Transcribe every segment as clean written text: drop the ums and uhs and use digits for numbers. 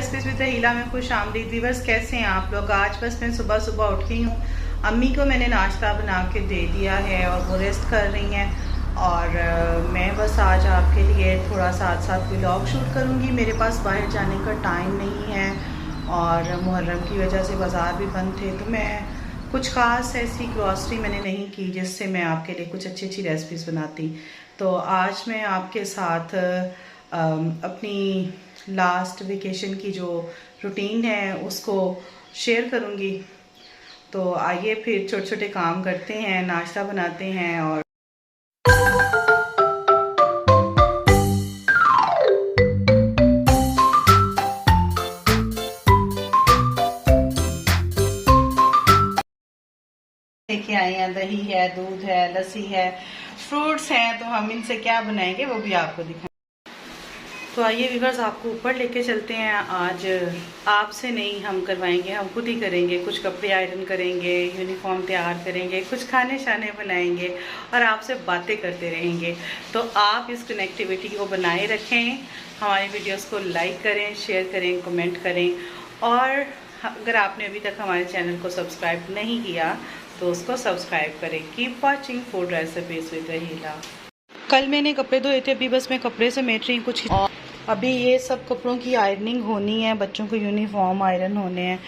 Recipes with रहीला में खुश आमदीद। व्यूअर्स कैसे हैं आप लोग। आज बस मैं सुबह सुबह उठी हूँ, अम्मी को मैंने नाश्ता बना के दे दिया है और वो रेस्ट कर रही हैं और मैं बस आज आपके लिए थोड़ा साथ साथ व्लॉग शूट करूँगी। मेरे पास बाहर जाने का टाइम नहीं है और मुहर्रम की वजह से बाज़ार भी बंद थे, तो मैं कुछ ख़ास ऐसी ग्रॉसरी मैंने नहीं की जिससे मैं आपके लिए कुछ अच्छी अच्छी रेसिपीज़ बनाती। तो आज मैं आपके साथ अपनी लास्ट वेकेशन की जो रूटीन है उसको शेयर करूँगी। तो आइए फिर छोटे छोटे काम करते हैं, नाश्ता बनाते हैं और लेके आए हैं। दही है, दूध है, लस्सी है, फ्रूट्स हैं, तो हम इनसे क्या बनाएंगे वो भी आपको दिखाएंगे। तो आइए व्यूअर्स आपको ऊपर लेके चलते हैं। आज आपसे नहीं हम करवाएंगे, हम खुद ही करेंगे। कुछ कपड़े आयरन करेंगे, यूनिफॉर्म तैयार करेंगे, कुछ खाने शाने बनाएंगे और आपसे बातें करते रहेंगे। तो आप इस कनेक्टिविटी को बनाए रखें, हमारी वीडियोस को लाइक करें, शेयर करें, कमेंट करें और अगर आपने अभी तक हमारे चैनल को सब्सक्राइब नहीं किया तो उसको सब्सक्राइब करें। Keep watching food recipes with Raheela. कल मैंने कपड़े धोए थे, अभी बस मैं कपड़े समेट रही हूँ कुछ। अभी ये सब कपड़ों की आयरनिंग होनी है, बच्चों को यूनिफॉर्म आयरन होने हैं।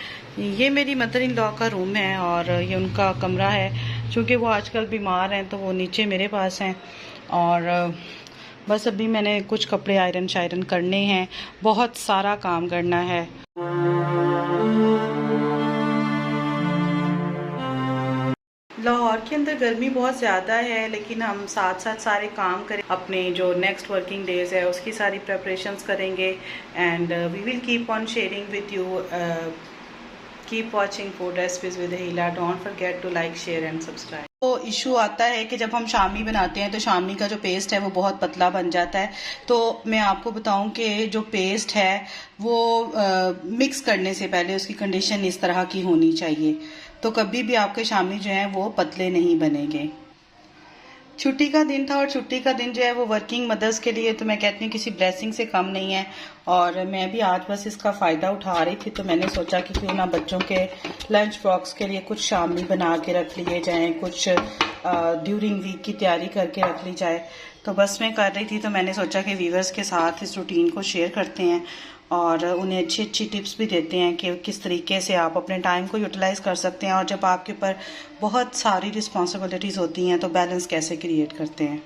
ये मेरी मदर इन लॉ का रूम है और ये उनका कमरा है। चूँकि वो आजकल बीमार हैं तो वो नीचे मेरे पास हैं और बस अभी मैंने कुछ कपड़े आयरन शायरन करने हैं, बहुत सारा काम करना है। लाहौर के अंदर गर्मी बहुत ज़्यादा है, लेकिन हम साथ साथ सारे काम करें। अपने जो नेक्स्ट वर्किंग डेज है उसकी सारी प्रेपरेशंस करेंगे and we will keep on sharing with you. Keep watching food recipes with Raheela. Don't forget to like, share and subscribe. तो इशू आता है कि जब हम शामी बनाते हैं तो शामी का जो पेस्ट है वो बहुत पतला बन जाता है। तो मैं आपको बताऊं कि जो पेस्ट है वो मिक्स करने से पहले उसकी कंडीशन इस तरह की होनी चाहिए, तो कभी भी आपके शामी जो है वो पतले नहीं बनेंगे। छुट्टी का दिन था और छुट्टी का दिन जो है वो वर्किंग मदर्स के लिए तो मैं कहती हूँ किसी ब्लेसिंग से कम नहीं है। और मैं भी आज बस इसका फ़ायदा उठा रही थी, तो मैंने सोचा कि क्यों ना बच्चों के लंच बॉक्स के लिए कुछ शामी बना के रख लिए जाएं, कुछ ड्यूरिंग वीक की तैयारी करके रख ली जाए। तो बस मैं कर रही थी, तो मैंने सोचा कि व्यूअर्स के साथ इस रूटीन को शेयर करते हैं और उन्हें अच्छी अच्छी टिप्स भी देते हैं कि किस तरीके से आप अपने टाइम को यूटिलाइज कर सकते हैं और जब आपके ऊपर बहुत सारी रिस्पॉन्सिबिलिटीज़ होती हैं तो बैलेंस कैसे क्रिएट करते हैं।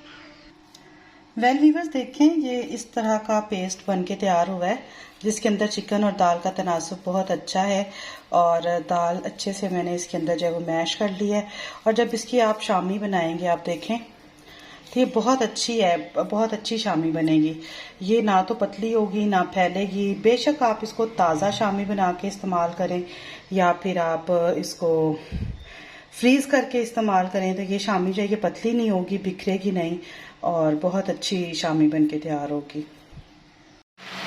वेल व्यूअर्स देखें, ये इस तरह का पेस्ट बन के तैयार हुआ है जिसके अंदर चिकन और दाल का तनासुब बहुत अच्छा है और दाल अच्छे से मैंने इसके अंदर जो है वो मैश कर ली है। और जब इसकी आप शामी बनाएंगे आप देखें तो ये बहुत अच्छी है, बहुत अच्छी शामी बनेगी। ये ना तो पतली होगी ना फैलेगी। बेशक आप इसको ताज़ा शामी बना के इस्तेमाल करें या फिर आप इसको फ्रीज करके इस्तेमाल करें, तो ये शामी जो है ये पतली नहीं होगी, बिखरेगी नहीं और बहुत अच्छी शामी बन के तैयार होगी।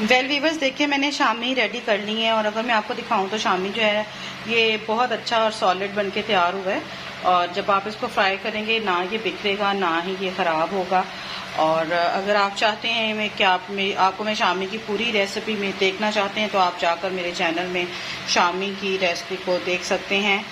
वेल व्यूअर्स देखिए, मैंने शामी रेडी कर ली है और अगर मैं आपको दिखाऊं तो शामी जो है ये बहुत अच्छा और सॉलिड बन के तैयार हुआ है और जब आप इसको फ्राई करेंगे ना ये बिखरेगा ना ही ये ख़राब होगा। और अगर आप चाहते हैं कि आपको मैं शामी की पूरी रेसिपी में देखना चाहते हैं तो आप जाकर मेरे चैनल में शामी की रेसिपी को देख सकते हैं।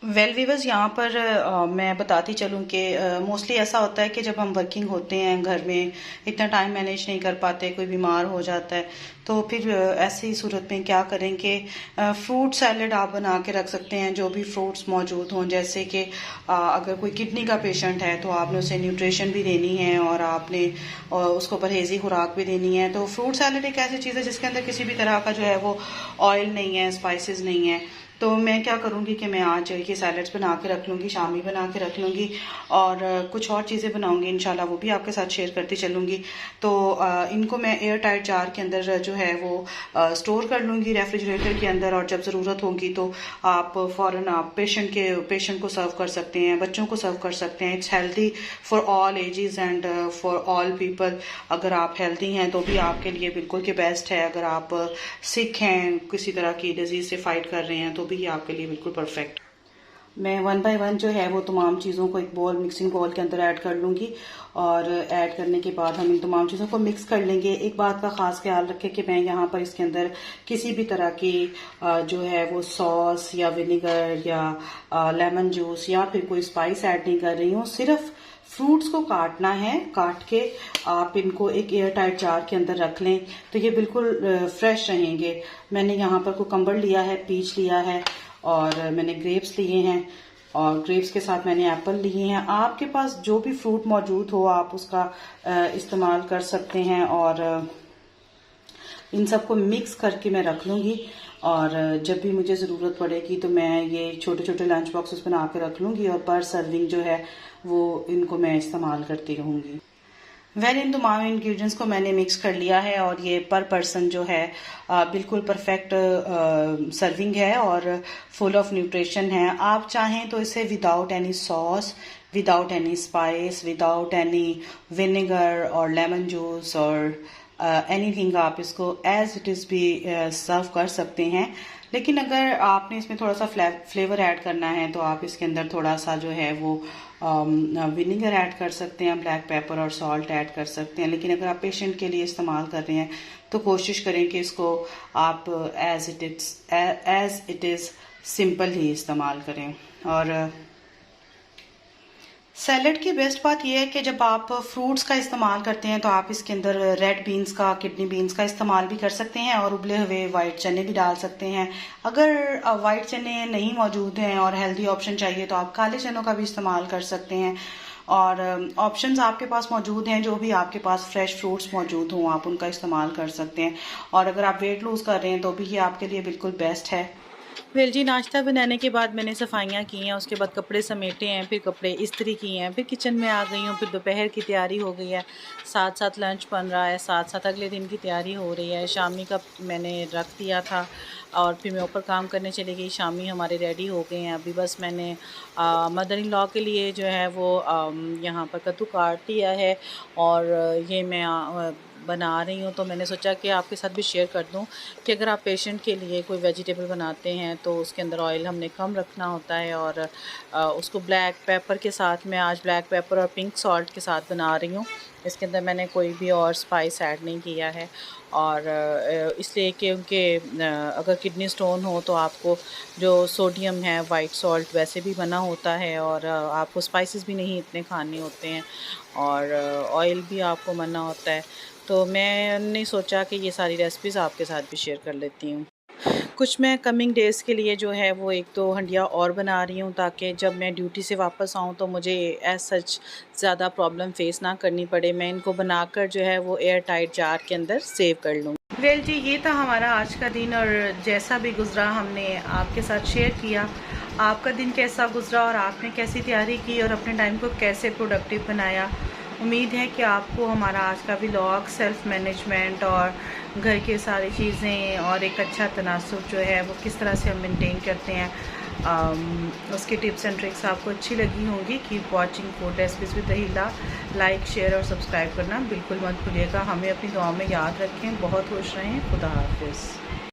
वेल व्यूअर्स यहाँ पर मैं बताती चलूँ कि मोस्टली ऐसा होता है कि जब हम वर्किंग होते हैं घर में इतना टाइम मैनेज नहीं कर पाते, कोई बीमार हो जाता है, तो फिर ऐसी सूरत में क्या करें कि फ्रूट सैलेड आप बना के रख सकते हैं, जो भी फ्रूट्स मौजूद हों। जैसे कि अगर कोई किडनी का पेशेंट है तो आपने उसे न्यूट्रिशन भी देनी है और आपने उसको परहेजी खुराक भी देनी है। तो फ्रूट सैलेड एक ऐसी चीज़ है जिसके अंदर किसी भी तरह का जो है वो ऑयल नहीं है, स्पाइसेस नहीं है। तो मैं क्या करूँगी कि मैं आज ये सैलड्स बना के रख लूँगी, शामी बना के रख लूँगी और कुछ और चीज़ें बनाऊँगी इंशाल्लाह, वो भी आपके साथ शेयर करती चलूँगी। तो इनको मैं एयर टाइट जार के अंदर जो है वो स्टोर कर लूँगी रेफ्रिजरेटर के अंदर और जब ज़रूरत होगी तो आप फ़ौरन आप पेशेंट को सर्व कर सकते हैं, बच्चों को सर्व कर सकते हैं। It's healthy for all ages and for all people. अगर आप हेल्दी हैं तो भी आपके लिए बिल्कुल के बेस्ट है। अगर आप सिक हैं, किसी तरह की डिजीज़ से फाइट कर रहे हैं तो भी आपके लिए बिल्कुल परफेक्ट। मैं वन बाय वन जो है वो तमाम चीज़ों को एक बॉल, मिक्सिंग बॉल के अंदर ऐड कर लूँगी और ऐड करने के बाद हम इन तमाम चीज़ों को मिक्स कर लेंगे। एक बात का ख़ास ख्याल रखें कि मैं यहाँ पर इसके अंदर किसी भी तरह की जो है वो सॉस या विनेगर या लेमन जूस या फिर कोई स्पाइस ऐड नहीं कर रही हूँ। सिर्फ फ्रूट्स को काटना है, काट के आप इनको एक एयर टाइट जार के अंदर रख लें तो ये बिल्कुल फ्रेश रहेंगे। मैंने यहाँ पर कुकम्बर लिया है, पीच लिया है और मैंने ग्रेप्स लिए हैं और ग्रेप्स के साथ मैंने एप्पल लिए हैं। आपके पास जो भी फ्रूट मौजूद हो आप उसका इस्तेमाल कर सकते हैं और इन सबको मिक्स करके मैं रख लूँगी और जब भी मुझे ज़रूरत पड़ेगी तो मैं ये छोटे छोटे लंच बॉक्सेस बना के रख लूँगी और पर सर्विंग जो है वो इनको मैं इस्तेमाल करती रहूँगी। इन तमाम इंग्रेडिएंट्स को मैंने मिक्स कर लिया है और ये पर पर्सन जो है बिल्कुल परफेक्ट सर्विंग है और फुल ऑफ न्यूट्रिशन है। आप चाहें तो इसे without any sauce, without any spice, without any vinegar और लेमन जूस और एनीथिंग आप इसको एज इट इज़ भी सर्व कर सकते हैं। लेकिन अगर आपने इसमें थोड़ा सा फ्लेवर ऐड करना है तो आप इसके अंदर थोड़ा सा जो है वो विनेगर ऐड कर सकते हैं, ब्लैक पेपर और सॉल्ट ऐड कर सकते हैं। लेकिन अगर आप पेशेंट के लिए इस्तेमाल कर रहे हैं तो कोशिश करें कि इसको आप एज इट इज़ सिंपल ही इस्तेमाल करें। और सैलड की बेस्ट बात यह है कि जब आप फ्रूट्स का इस्तेमाल करते हैं तो आप इसके अंदर रेड बीन्स का, किडनी बीन्स का इस्तेमाल भी कर सकते हैं और उबले हुए वाइट चने भी डाल सकते हैं। अगर वाइट चने नहीं मौजूद हैं और हेल्दी ऑप्शन चाहिए तो आप काले चनों का भी इस्तेमाल कर सकते हैं। और ऑप्शंस आपके पास मौजूद हैं, जो भी आपके पास फ्रेश फ्रूट्स मौजूद हों आप उनका इस्तेमाल कर सकते हैं। और अगर आप वेट लूज़ कर रहे हैं तो भी ये आपके लिए बिल्कुल बेस्ट है। वेल जी, नाश्ता बनाने के बाद मैंने सफाइयाँ की हैं, उसके बाद कपड़े समेटे हैं, फिर कपड़े इस्त्री किए हैं, फिर किचन में आ गई हूँ, फिर दोपहर की तैयारी हो गई है, साथ साथ लंच बन रहा है, साथ साथ अगले दिन की तैयारी हो रही है। शामी का मैंने रख दिया था और फिर मैं ऊपर काम करने चली गई। शामी हमारे रेडी हो गए हैं। अभी बस मैंने मदर इन लॉ के लिए जो है वो यहाँ पर कद्दू काट लिया है और ये मैं बना रही हूँ। तो मैंने सोचा कि आपके साथ भी शेयर कर दूँ कि अगर आप पेशेंट के लिए कोई वेजिटेबल बनाते हैं तो उसके अंदर ऑयल हमने कम रखना होता है और उसको ब्लैक पेपर के साथ, मैं आज ब्लैक पेपर और पिंक सॉल्ट के साथ बना रही हूँ। इसके अंदर मैंने कोई भी और स्पाइस ऐड नहीं किया है और इसलिए क्योंकि अगर किडनी स्टोन हो तो आपको जो सोडियम है, वाइट सॉल्ट वैसे भी बना होता है और आपको स्पाइसेस भी नहीं इतने खाने होते हैं और ऑयल भी आपको मना होता है। तो मैंने सोचा कि ये सारी रेसिपीज़ आपके साथ भी शेयर कर लेती हूँ। कुछ मैं कमिंग डेज़ के लिए जो है वो 1-2 हंडिया और बना रही हूँ ताकि जब मैं ड्यूटी से वापस आऊँ तो मुझे एज सच ज़्यादा प्रॉब्लम फेस ना करनी पड़े। मैं इनको बनाकर जो है वो एयर टाइट जार के अंदर सेव कर लूँ। वेल जी, ये था हमारा आज का दिन और जैसा भी गुज़रा हमने आपके साथ शेयर किया। आपका दिन कैसा गुज़रा और आपने कैसी तैयारी की और अपने टाइम को कैसे प्रोडक्टिव बनाया। उम्मीद है कि आपको हमारा आज का व्लॉग सेल्फ़ मैनेजमेंट और घर के सारी चीज़ें और एक अच्छा तनासुब जो है वो किस तरह से हम मेंटेन करते हैं, उसकी टिप्स एंड ट्रिक्स आपको अच्छी लगी होंगी। Keep watching food recipes with Raheela. Like, share और सब्सक्राइब करना बिल्कुल मत भूलिएगा। हमें अपनी दुआ में याद रखें। बहुत खुश रहें। खुदा हाफिज़।